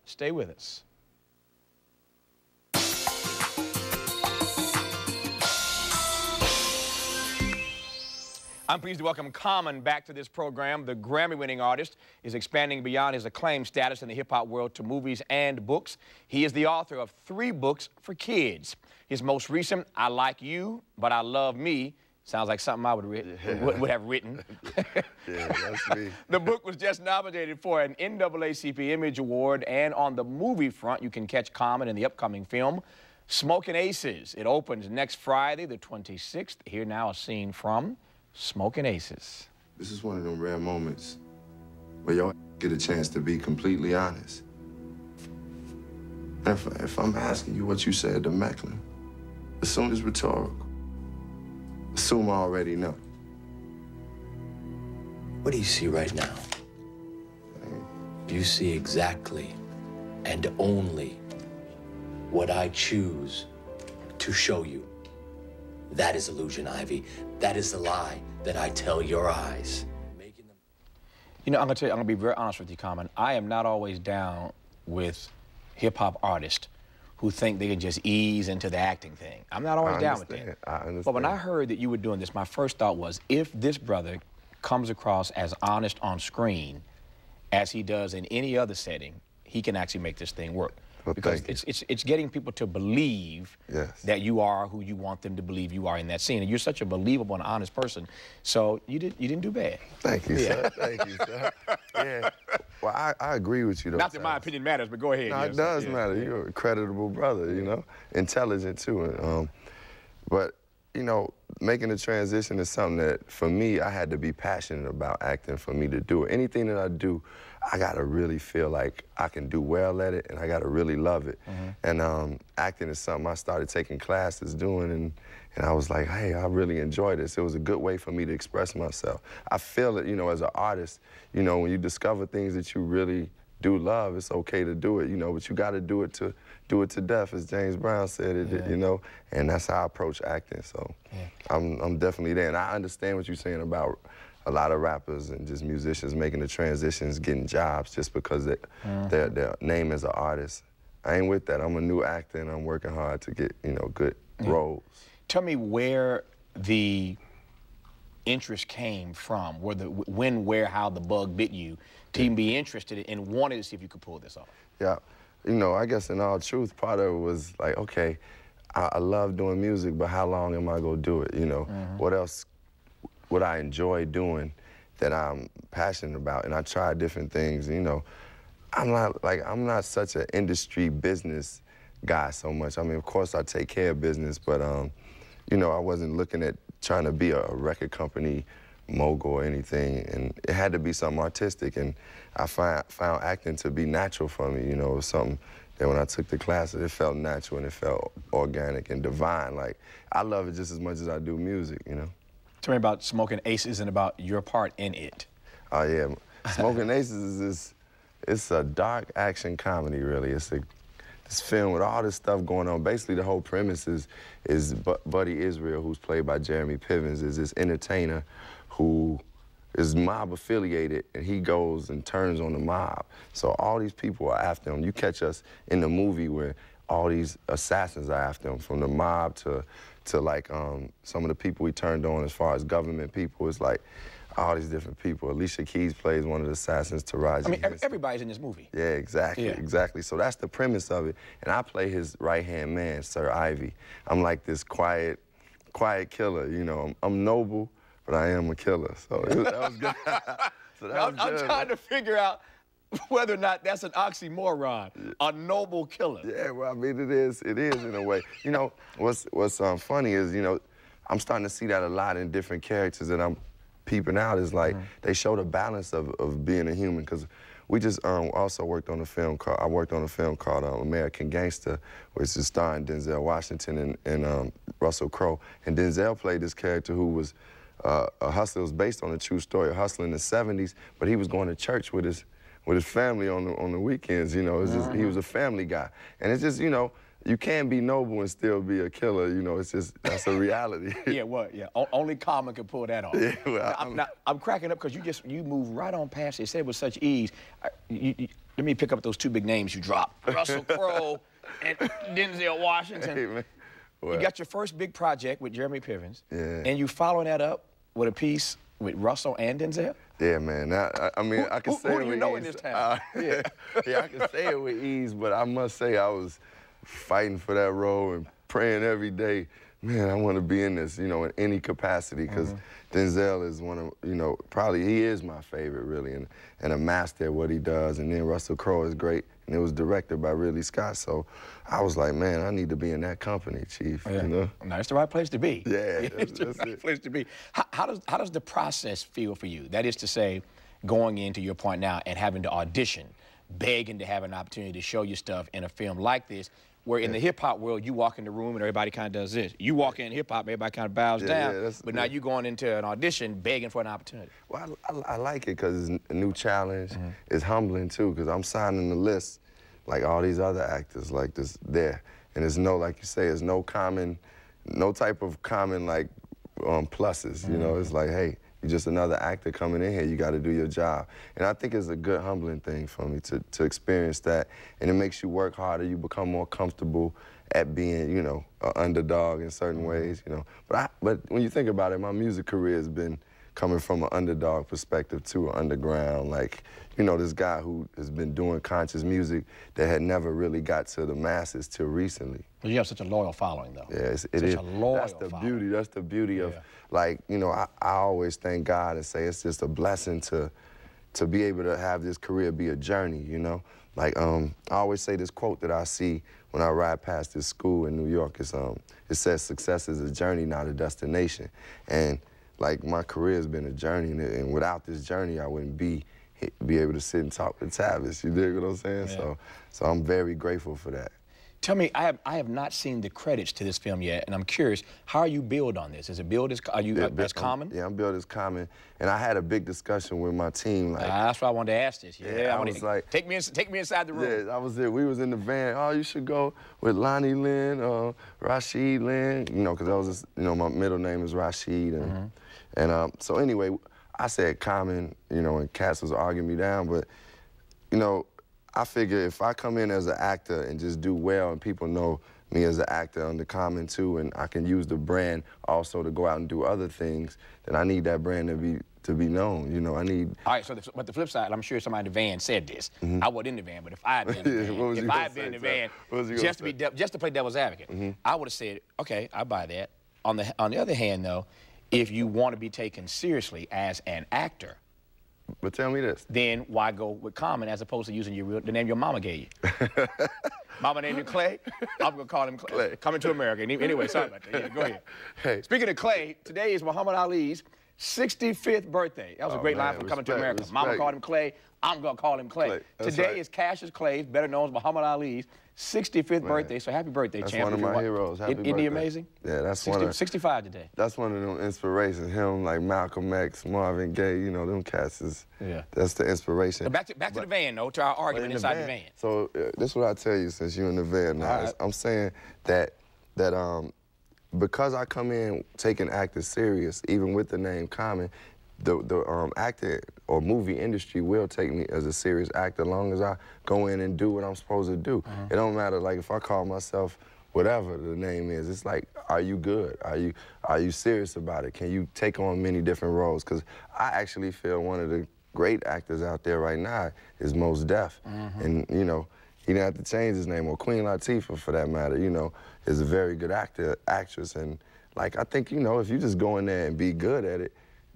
Stay with us. I'm pleased to welcome Common back to this program. The Grammy-winning artist is expanding beyond his acclaimed status in the hip-hop world to movies and books. He is the author of 3 books for kids. His most recent, I Like You, But I Love Me, sounds like something I would have written. Yeah, that's me. The book was just nominated for an NAACP Image Award, and on the movie front, you can catch Common in the upcoming film, Smokin' Aces. It opens next Friday, the 26th. Here now a scene from Smokin' Aces. This is one of them rare moments where y'all get a chance to be completely honest. If I'm asking you what you said to Macklin, assume it's rhetorical. Assume I already know. What do you see right now? You see exactly and only what I choose to show you. That is illusion, Ivy. That is the lie that I tell your eyes. You know, I'm gonna tell you, I'm gonna be very honest with you, Common. I am not always down with hip-hop artists who think they can just ease into the acting thing. I'm not always down with that. I understand. But when I heard that you were doing this, my first thought was, if this brother comes across as honest on screen as he does in any other setting, he can actually make this thing work. Well, because it's getting people to believe that you are who you want them to believe you are in that scene. And you're such a believable and honest person. So you didn't do bad. Thank you, sir. Thank you, sir. Yeah. Well, I agree with you, though. Not that my opinion matters, but go ahead. No, it does matter. You're a creditable brother, you know, intelligent, too. But, you know, making the transition is something that, for me, I had to be passionate about acting for me to do it. Anything that I do, I gotta really feel like I can do well at it, and I gotta really love it. And acting is something I started taking classes doing, and I was like, hey, I really enjoy this. It was a good way for me to express myself. I feel it, you know, as an artist, you know, when you discover things that you really do love, it's okay to do it, you know, but you gotta do it to death, as James Brown said it, you know, and that's how I approach acting. So I'm definitely there, and I understand what you're saying about a lot of rappers and just musicians making the transitions, getting jobs just because their name as an artist. I ain't with that. I'm a new actor, and I'm working hard to get, you know, good roles. Tell me where the interest came from, when, where, how the bug bit you to even be interested and wanted to see if you could pull this off. Yeah, you know, I guess in all truth, part of it was like, okay, I love doing music, but how long am I gonna do it, you know? What else would I enjoy doing that I'm passionate about? And I tried different things, you know. I'm not such an industry business guy so much. I mean, of course I take care of business, but you know, I wasn't looking at trying to be a record company mogul or anything, and it had to be something artistic, and I found acting to be natural for me, you know. It was something that when I took the classes, it felt natural and it felt organic and divine. Like, I love it just as much as I do music, you know. Tell me about Smokin' Aces and about your part in it. Oh, yeah. Smokin' Aces it's a dark action comedy, really. It's this film with all this stuff going on. Basically, the whole premise is Buddy Israel, who's played by Jeremy Pivens, is this entertainer who is mob affiliated, and he goes and turns on the mob. So all these people are after him. You catch us in the movie where all these assassins are after him, from the mob to like some of the people he turned on as far as government people. It's like all these different people. Alicia Keys plays one of the assassins, Taraji. I mean, everybody's in this movie. Yeah, exactly, exactly. So that's the premise of it. And I play his right-hand man, Sir Ivy. I'm like this quiet killer, you know. I'm noble, but I am a killer. So that was good. So that was I'm trying to figure out whether or not that's an oxymoron, a noble killer. Yeah, well, I mean, it is in a way. You know, what's funny is, you know, I'm starting to see that a lot in different characters that I'm peeping out, is like they show the balance of being a human, because we just also worked on a film called, American Gangster, which is starring Denzel Washington and Russell Crowe. And Denzel played this character who was a hustler. It was based on a true story, a hustler in the 70s, but he was going to church with his family on the weekends, you know. It was just, he was a family guy. And it's just, you know, you can be noble and still be a killer. You know, it's just, that's a reality. Yeah, well, yeah. Only Common can pull that off. Yeah, well, I'm cracking up because you move right on past it. You said it with such ease. Let me pick up those two big names you dropped. Russell Crowe and Denzel Washington. Hey, man. Well, you got your first big project with Jeremy Pivens. Yeah. And you following that up with a piece with Russell and Denzel? Yeah, man. I mean, I can say who it do you with know ease. in this town? Yeah, I can say it with ease, but I must say I was fighting for that role and praying every day. Man, I want to be in this, you know, in any capacity, because Denzel is one of, you know, probably he is my favorite, really, and a master at what he does. And then Russell Crowe is great, and it was directed by Ridley Scott. So I was like, man, I need to be in that company, Chief. Yeah. You know? No, it's the right place to be. Yeah, it's the right place to be. How does the process feel for you? That is to say, going into your point now and having to audition, begging to have an opportunity to show your stuff in a film like this, where in the hip-hop world, you walk in the room and everybody kind of does this. You walk in hip-hop, everybody kind of bows down, but now you're going into an audition begging for an opportunity. Well, I like it because it's a new challenge. It's humbling, too, because I'm signing the list like all these other actors like this there. And there's no, like you say, there's no type of common, like, pluses, you know? It's like, hey, you're just another actor coming in here. You got to do your job. And I think it's a good, humbling thing for me to experience that. And it makes you work harder. You become more comfortable at being, you know, an underdog in certain ways, you know. But when you think about it, my music career has been coming from an underdog perspective to an underground. Like, you know, this guy who has been doing conscious music that had never really got to the masses till recently. Well, you have such a loyal following, though. Yeah, it is. Such a loyal That's the following. beauty. That's the beauty of, like, you know, I always thank God and say it's just a blessing to be able to have this career be a journey, you know? Like, I always say this quote that I see when I ride past this school in New York. It says, success is a journey, not a destination. And, like, my career has been a journey, and without this journey, I wouldn't be able to sit and talk with Tavis. You dig what I'm saying? Yeah. So I'm very grateful for that. Tell me, I have not seen the credits to this film yet, and I'm curious, how are you billed on this? Is it billed as, as Common? Yeah, I'm billed as Common, and I had a big discussion with my team. Like, that's why I wanted to ask this. Yeah, I was like, take me inside the room. Yeah, I was there. We was in the van. Oh, you should go with Lonnie Lynn, Rashid Lynn, you know, because that was, just, you know, my middle name is Rashid, and so anyway, I said Common, you know, and Cass was arguing me down, but, you know, I figure if I come in as an actor and just do well and people know me as an actor under Common too, and I can use the brand also to go out and do other things, then I need that brand to be known. You know, I need. All right. So, but the flip side, I'm sure somebody in the van said this. I wasn't in the van, but if I had been in the van, just to play devil's advocate, I would have said, okay, I buy that. On the other hand, though, if you want to be taken seriously as an actor. But tell me this. Then why go with Common as opposed to using the name your mama gave you? Mama named him Clay. I'm going to call him Clay. Coming to America. Anyway, sorry about that. Yeah, go ahead. Hey. Speaking of Clay, today is Muhammad Ali's 65th birthday. That was a great line from Coming to America. Mama called him Clay. I'm going to call him Clay. Today is Cassius Clay's, better known as Muhammad Ali's 65th birthday. So happy birthday, champ. That's one of my heroes. Happy birthday. Isn't he amazing? Yeah, that's one of 65 today. That's one of them inspirations. Him, like Malcolm X, Marvin Gaye, you know, them cats is, that's the inspiration. Back to the van, though, to our argument inside the van. So this is what I tell you since you're in the van now. I'm saying that because I come in taking acting serious, even with the name Common, the acting or movie industry will take me as a serious actor as long as I go in and do what I'm supposed to do. It don't matter, like, if I call myself whatever the name is, it's like, are you good? Are you serious about it? Can you take on many different roles? Because I actually feel one of the great actors out there right now is Mos Def. And, you know, he didn't have to change his name, or Queen Latifah, for that matter, you know, is a very good actress. And, like, I think, you know, if you just go in there and be good at it,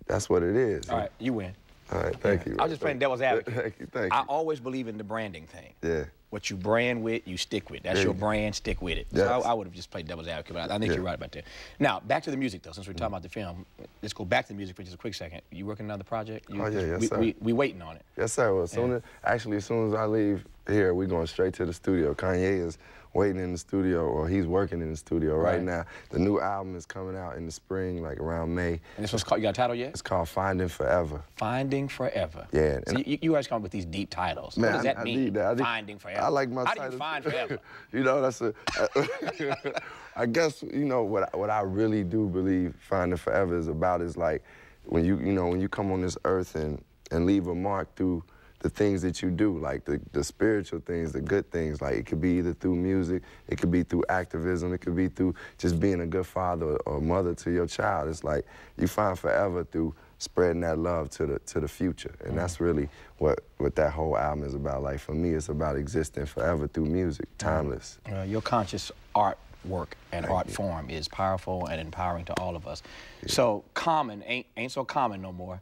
that's what it is. All right, you win. All right, thank you. I was just playing devil's advocate. Thank you. I always believe in the branding thing. Yeah. What you brand with, you stick with. That's your brand, stick with it. Yes. So I would have just played devil's advocate, but I think you're right about that. Now, back to the music, though, since we're talking about the film. Let's go back to the music for just a quick second. You working on another project? Yes, sir. We waiting on it. Yes, sir. Well, as soon as I leave here, we're going straight to the studio. Kanye is waiting in the studio, or he's working in the studio right now. The new album is coming out in the spring, like around May. And this one's called, you got a title yet? It's called Finding Forever. Finding Forever. Yeah. So you guys come up with these deep titles. Man, what does that mean? Finding Forever. forever? I like my How do you find forever? You know, that's a. I guess, you know, what I really do believe finding forever is about is like when when you come on this earth and leave a mark through the things that you do, like the spiritual things, the good things. Like it could be either through music, it could be through activism, it could be through just being a good father or mother to your child. It's like you find forever through spreading that love to the future. And that's really what that whole album is about. Like for me, it's about existing forever through music, timeless. Your conscious artwork and art form is powerful and empowering to all of us. Yeah. So Common ain't so common no more.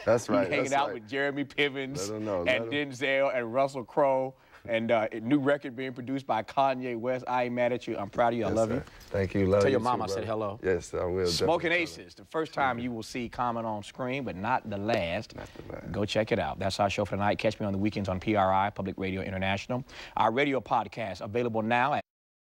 That's right. Hanging out with Jeremy Pivens and Let Denzel and Russell Crowe. And a new record being produced by Kanye West. I ain't mad at you. I'm proud of you. I love you. Thank you. Love Tell you your mom too, I said hello. Yes, I will. Smoking Aces, the first time you will see Common on screen, but not the last. Not the last. Go check it out. That's our show for tonight. Catch me on the weekends on PRI, Public Radio International. Our radio podcast available now at